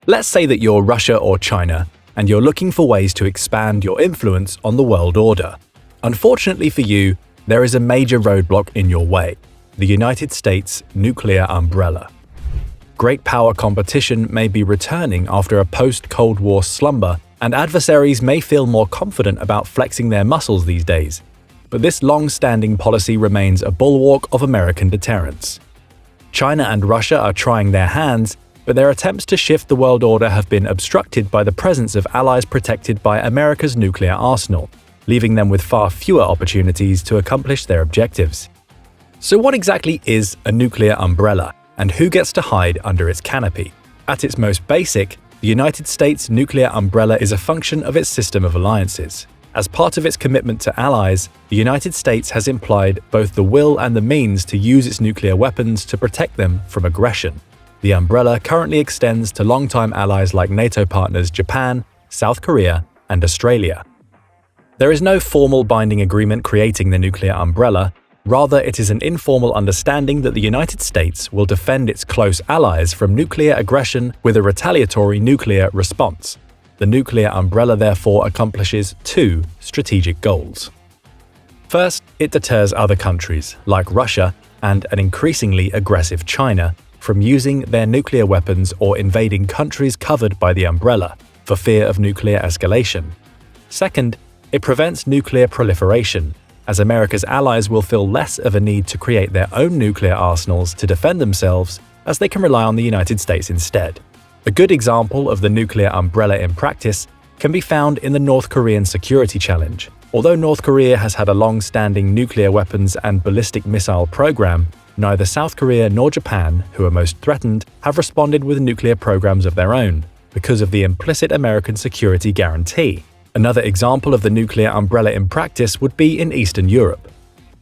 Let's say that you're Russia or China, and you're looking for ways to expand your influence on the world order. Unfortunately for you, there is a major roadblock in your way: the United States nuclear umbrella. Great power competition may be returning after a post-Cold War slumber, and adversaries may feel more confident about flexing their muscles these days. But this long-standing policy remains a bulwark of American deterrence. China and Russia are trying their hands, but their attempts to shift the world order have been obstructed by the presence of allies protected by America's nuclear arsenal, leaving them with far fewer opportunities to accomplish their objectives. So what exactly is a nuclear umbrella, and who gets to hide under its canopy? At its most basic, the United States nuclear umbrella is a function of its system of alliances. As part of its commitment to allies, the United States has implied both the will and the means to use its nuclear weapons to protect them from aggression. The umbrella currently extends to longtime allies like NATO partners Japan, South Korea, and Australia. There is no formal binding agreement creating the nuclear umbrella. Rather, it is an informal understanding that the United States will defend its close allies from nuclear aggression with a retaliatory nuclear response. The nuclear umbrella therefore accomplishes two strategic goals. First, it deters other countries, like Russia and an increasingly aggressive China, from using their nuclear weapons or invading countries covered by the umbrella, for fear of nuclear escalation. Second, it prevents nuclear proliferation, as America's allies will feel less of a need to create their own nuclear arsenals to defend themselves, as they can rely on the United States instead. A good example of the nuclear umbrella in practice can be found in the North Korean security challenge. Although North Korea has had a long-standing nuclear weapons and ballistic missile program, neither South Korea nor Japan, who are most threatened, have responded with nuclear programs of their own, because of the implicit American security guarantee. Another example of the nuclear umbrella in practice would be in Eastern Europe.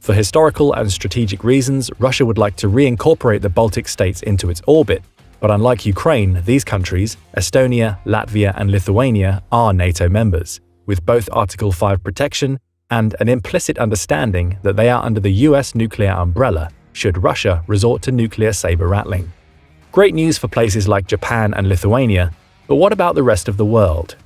For historical and strategic reasons, Russia would like to reincorporate the Baltic states into its orbit, but unlike Ukraine, these countries, Estonia, Latvia, and Lithuania, are NATO members, with both Article 5 protection and an implicit understanding that they are under the US nuclear umbrella should Russia resort to nuclear saber-rattling. Great news for places like Japan and Lithuania, but what about the rest of the world?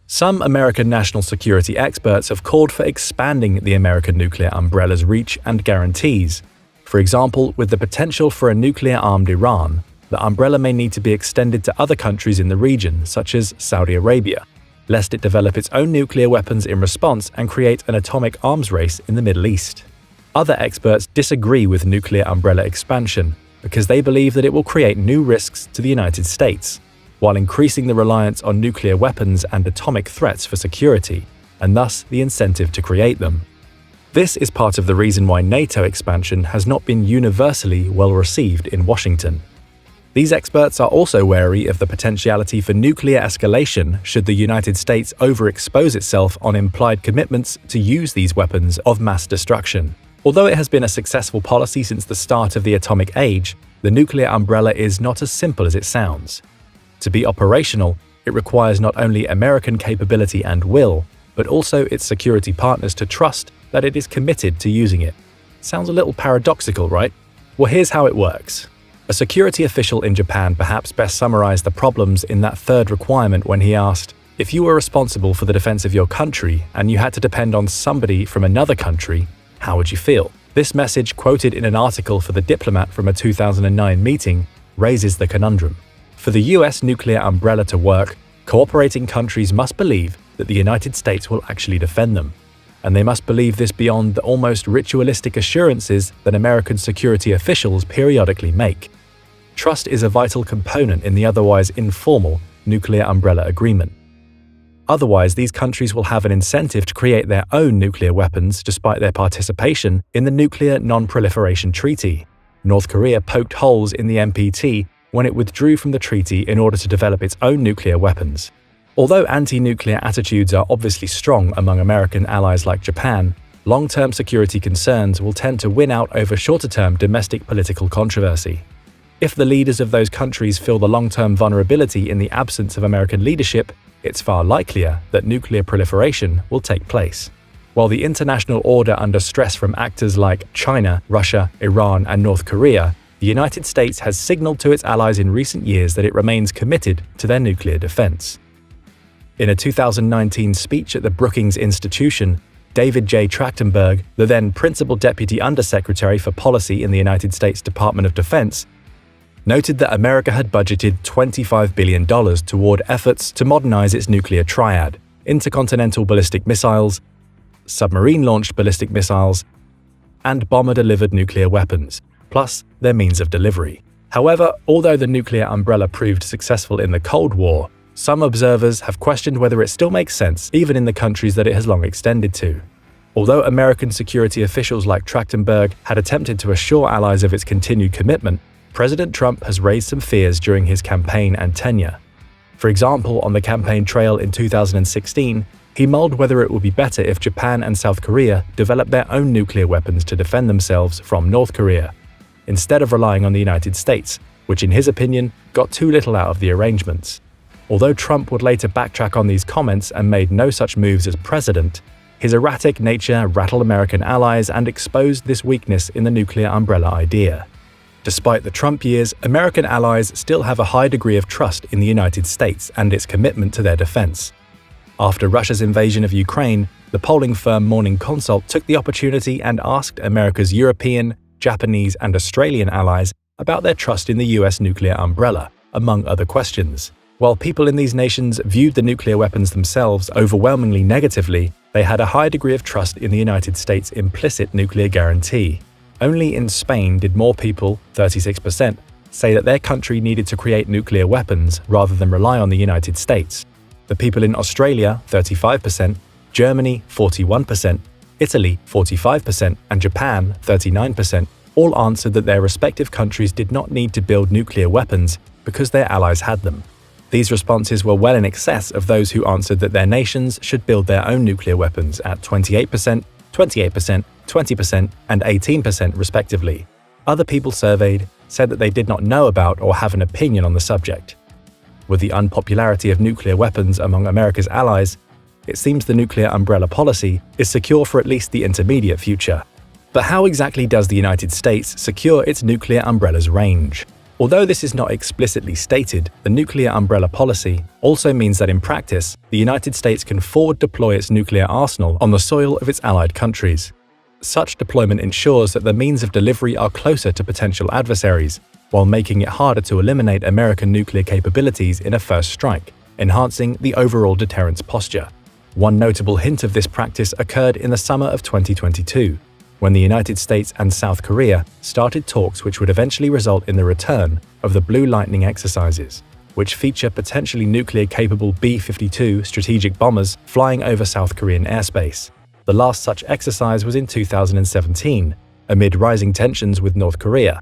Some American national security experts have called for expanding the American nuclear umbrella's reach and guarantees. For example, with the potential for a nuclear-armed Iran, the umbrella may need to be extended to other countries in the region, such as Saudi Arabia, lest it develop its own nuclear weapons in response and create an atomic arms race in the Middle East. Other experts disagree with nuclear umbrella expansion because they believe that it will create new risks to the United States, while increasing the reliance on nuclear weapons and atomic threats for security, and thus the incentive to create them. This is part of the reason why NATO expansion has not been universally well received in Washington. These experts are also wary of the potentiality for nuclear escalation should the United States overexpose itself on implied commitments to use these weapons of mass destruction. Although it has been a successful policy since the start of the atomic age, the nuclear umbrella is not as simple as it sounds. To be operational, it requires not only American capability and will, but also its security partners to trust that it is committed to using it. Sounds a little paradoxical, right? Well, here's how it works. A security official in Japan perhaps best summarized the problems in that third requirement when he asked, if you were responsible for the defense of your country and you had to depend on somebody from another country, how would you feel? This message, quoted in an article for The Diplomat from a 2009 meeting, raises the conundrum. For the US nuclear umbrella to work, cooperating countries must believe that the United States will actually defend them. And they must believe this beyond the almost ritualistic assurances that American security officials periodically make. Trust is a vital component in the otherwise informal nuclear umbrella agreement. Otherwise, these countries will have an incentive to create their own nuclear weapons despite their participation in the Nuclear Non-Proliferation Treaty. North Korea poked holes in the NPT when it withdrew from the treaty in order to develop its own nuclear weapons. Although anti-nuclear attitudes are obviously strong among American allies like Japan, long-term security concerns will tend to win out over shorter-term domestic political controversy. If the leaders of those countries feel the long-term vulnerability in the absence of American leadership, it's far likelier that nuclear proliferation will take place. While the international order under stress from actors like China, Russia, Iran, and North Korea The United States has signaled to its allies in recent years that it remains committed to their nuclear defense. In a 2019 speech at the Brookings Institution, David J. Trachtenberg, the then Principal Deputy Undersecretary for Policy in the United States Department of Defense, noted that America had budgeted $25 billion toward efforts to modernize its nuclear triad: intercontinental ballistic missiles, submarine-launched ballistic missiles, and bomber-delivered nuclear weapons, plus their means of delivery. However, although the nuclear umbrella proved successful in the Cold War, some observers have questioned whether it still makes sense even in the countries that it has long extended to. Although American security officials like Trachtenberg had attempted to assure allies of its continued commitment, President Trump has raised some fears during his campaign and tenure. For example, on the campaign trail in 2016, he mulled whether it would be better if Japan and South Korea developed their own nuclear weapons to defend themselves from North Korea, instead of relying on the United States, which in his opinion got too little out of the arrangements. Although Trump would later backtrack on these comments and made no such moves as president, his erratic nature rattled American allies and exposed this weakness in the nuclear umbrella idea. Despite the Trump years, American allies still have a high degree of trust in the United States and its commitment to their defense. After Russia's invasion of Ukraine, the polling firm Morning Consult took the opportunity and asked America's European, Japanese, and Australian allies about their trust in the US nuclear umbrella, among other questions. While people in these nations viewed the nuclear weapons themselves overwhelmingly negatively, they had a high degree of trust in the United States' implicit nuclear guarantee. Only in Spain did more people, 36%, say that their country needed to create nuclear weapons rather than rely on the United States. The people in Australia, 35%, Germany, 41%, Italy, 45%, and Japan, 39%, all answered that their respective countries did not need to build nuclear weapons because their allies had them. These responses were well in excess of those who answered that their nations should build their own nuclear weapons at 28%, 28%, 20%, and 18% respectively. Other people surveyed said that they did not know about or have an opinion on the subject. With the unpopularity of nuclear weapons among America's allies, it seems the nuclear umbrella policy is secure for at least the intermediate future. But how exactly does the United States secure its nuclear umbrella's range? Although this is not explicitly stated, the nuclear umbrella policy also means that in practice, the United States can forward deploy its nuclear arsenal on the soil of its allied countries. Such deployment ensures that the means of delivery are closer to potential adversaries, while making it harder to eliminate American nuclear capabilities in a first strike, enhancing the overall deterrence posture. One notable hint of this practice occurred in the summer of 2022, when the United States and South Korea started talks which would eventually result in the return of the Blue Lightning exercises, which feature potentially nuclear-capable B-52 strategic bombers flying over South Korean airspace. The last such exercise was in 2017, amid rising tensions with North Korea.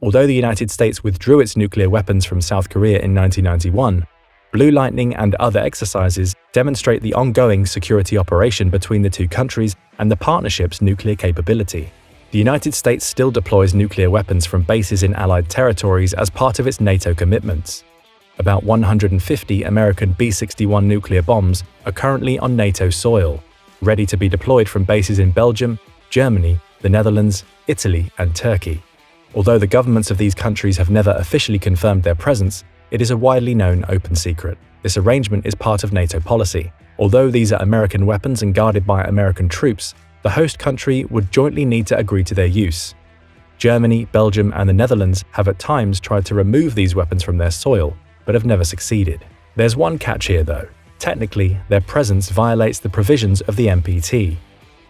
Although the United States withdrew its nuclear weapons from South Korea in 1991, Blue Lightning and other exercises demonstrate the ongoing security operation between the two countries and the partnership's nuclear capability. The United States still deploys nuclear weapons from bases in Allied territories as part of its NATO commitments. About 150 American B-61 nuclear bombs are currently on NATO soil, ready to be deployed from bases in Belgium, Germany, the Netherlands, Italy, and Turkey. Although the governments of these countries have never officially confirmed their presence, it is a widely known open secret. This arrangement is part of NATO policy. Although these are American weapons and guarded by American troops, the host country would jointly need to agree to their use. Germany, Belgium, and the Netherlands have at times tried to remove these weapons from their soil, but have never succeeded. There's one catch here though. Technically, their presence violates the provisions of the NPT,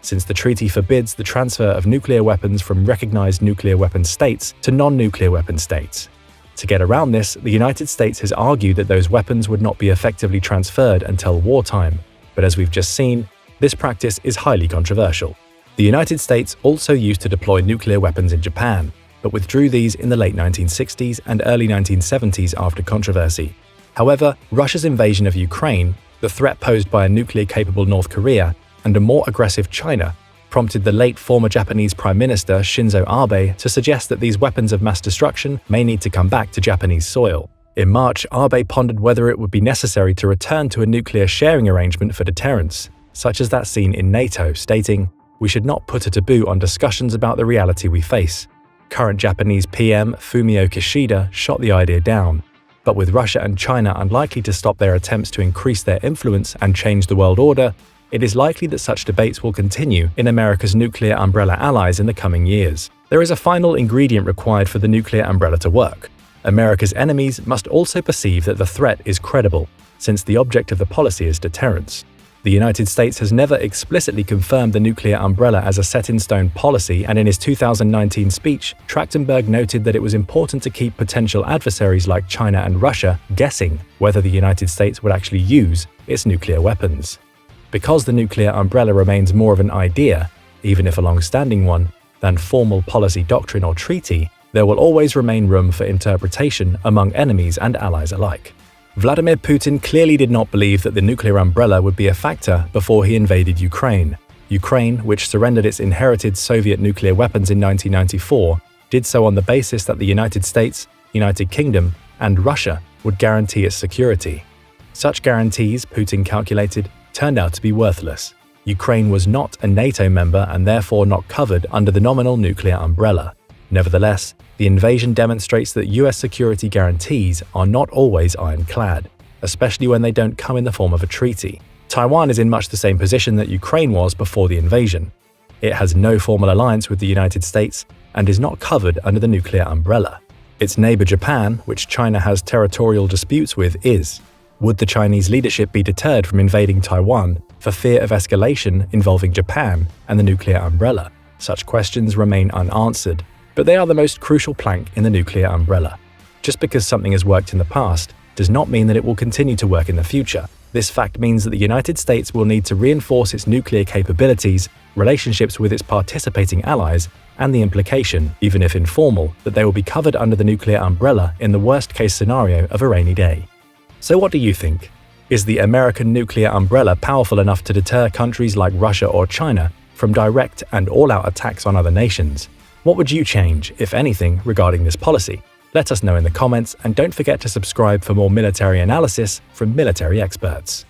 since the treaty forbids the transfer of nuclear weapons from recognized nuclear weapon states to non-nuclear weapon states. To get around this, the United States has argued that those weapons would not be effectively transferred until wartime, but as we've just seen, this practice is highly controversial. The United States also used to deploy nuclear weapons in Japan, but withdrew these in the late 1960s and early 1970s after controversy. However, Russia's invasion of Ukraine, the threat posed by a nuclear-capable North Korea, and a more aggressive China prompted the late former Japanese Prime Minister Shinzo Abe to suggest that these weapons of mass destruction may need to come back to Japanese soil. In March, Abe pondered whether it would be necessary to return to a nuclear sharing arrangement for deterrence, such as that seen in NATO, stating, "We should not put a taboo on discussions about the reality we face. Current Japanese PM Fumio Kishida shot the idea down, but with Russia and China unlikely to stop their attempts to increase their influence and change the world order, it is likely that such debates will continue in America's nuclear umbrella allies in the coming years. There is a final ingredient required for the nuclear umbrella to work. America's enemies must also perceive that the threat is credible, since the object of the policy is deterrence. The United States has never explicitly confirmed the nuclear umbrella as a set-in-stone policy, and in his 2019 speech, Trachtenberg noted that it was important to keep potential adversaries like China and Russia guessing whether the United States would actually use its nuclear weapons. Because the nuclear umbrella remains more of an idea, even if a long-standing one, than formal policy doctrine or treaty, there will always remain room for interpretation among enemies and allies alike. Vladimir Putin clearly did not believe that the nuclear umbrella would be a factor before he invaded Ukraine. Ukraine, which surrendered its inherited Soviet nuclear weapons in 1994, did so on the basis that the United States, United Kingdom, and Russia would guarantee its security. Such guarantees, Putin calculated, turned out to be worthless. Ukraine was not a NATO member and therefore not covered under the nominal nuclear umbrella. Nevertheless, the invasion demonstrates that US security guarantees are not always ironclad, especially when they don't come in the form of a treaty. Taiwan is in much the same position that Ukraine was before the invasion. It has no formal alliance with the United States and is not covered under the nuclear umbrella. Its neighbor Japan, which China has territorial disputes with, is. Would the Chinese leadership be deterred from invading Taiwan for fear of escalation involving Japan and the nuclear umbrella? Such questions remain unanswered, but they are the most crucial plank in the nuclear umbrella. Just because something has worked in the past does not mean that it will continue to work in the future. This fact means that the United States will need to reinforce its nuclear capabilities, relationships with its participating allies, and the implication, even if informal, that they will be covered under the nuclear umbrella in the worst-case scenario of a rainy day. So what do you think? Is the American nuclear umbrella powerful enough to deter countries like Russia or China from direct and all-out attacks on other nations? What would you change, if anything, regarding this policy? Let us know in the comments, and don't forget to subscribe for more military analysis from military experts.